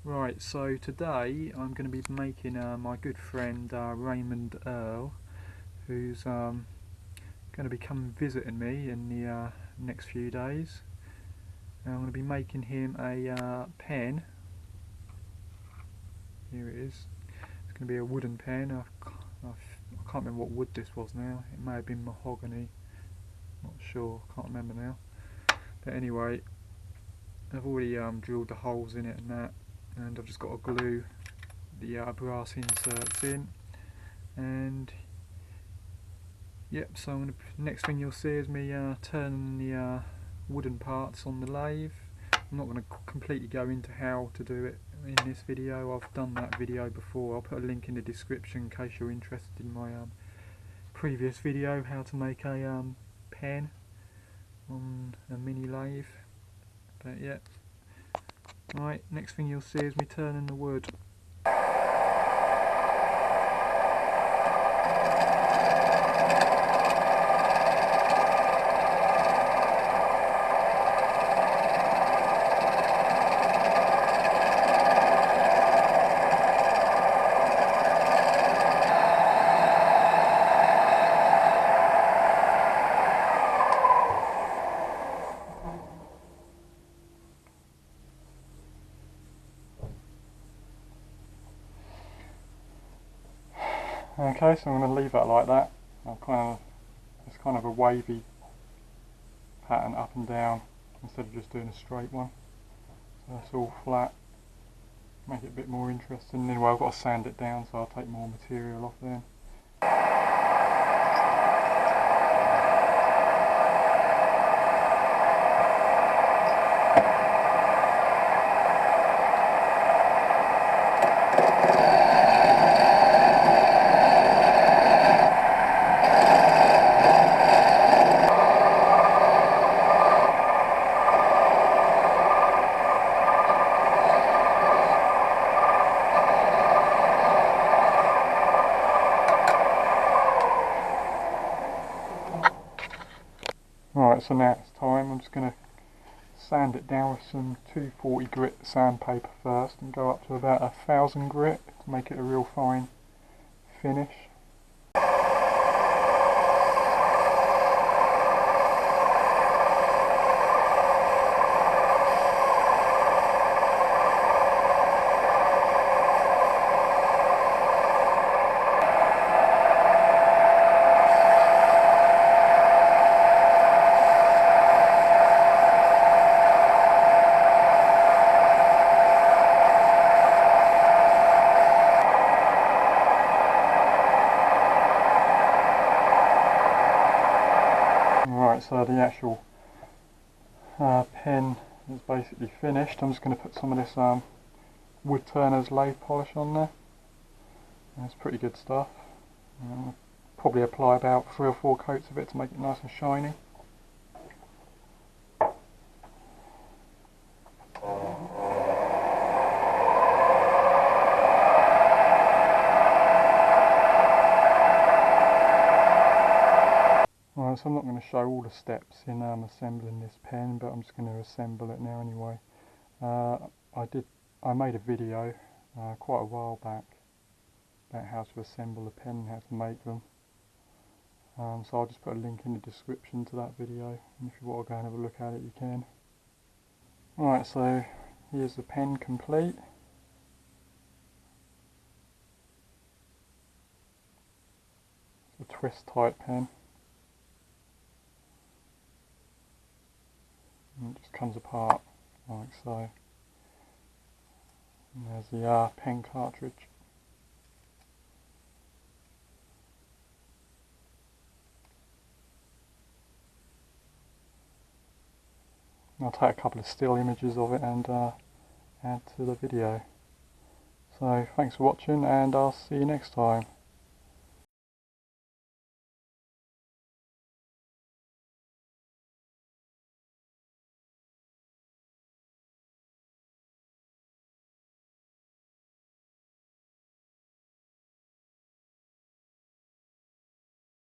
Right, so today I'm going to be making my good friend Raymond Earle, who's going to be coming visiting me in the next few days. And I'm going to be making him a pen. Here it is. It's going to be a wooden pen. I can't remember what wood this was now. It may have been mahogany. Not sure. Can't remember now. But anyway, I've already drilled the holes in it and that. And I've just got to glue the brass inserts in, and yep, so next thing you'll see is me turning the wooden parts on the lathe. I'm not going to completely go into how to do it in this video. I've done that video before. I'll put a link in the description in case you're interested in my previous video, how to make a pen on a mini lathe. But yeah. Right, next thing you'll see is me turning the wood. Okay, so I'm going to leave that like that. It's kind of a wavy pattern up and down instead of just doing a straight one. So that's all flat. Make it a bit more interesting. Anyway, I've got to sand it down, so I'll take more material off then. Right, so now it's time. I'm just going to sand it down with some 240 grit sandpaper first and go up to about 1000 grit to make it a real fine finish. Right, so the actual pen is basically finished. I'm just going to put some of this wood turner's lathe polish on there. It's pretty good stuff. Probably apply about 3 or 4 coats of it to make it nice and shiny. Right, so I'm not going to show all the steps in assembling this pen, but I'm just going to assemble it now anyway. I made a video quite a while back about how to assemble a pen and how to make them. So I'll just put a link in the description to that video, and if you want to go and have a look at it, you can. Right, so here's the pen complete. It's a twist type pen. And it just comes apart like so. And there's the pen cartridge. I'll take a couple of still images of it and add to the video. So thanks for watching, and I'll see you next time.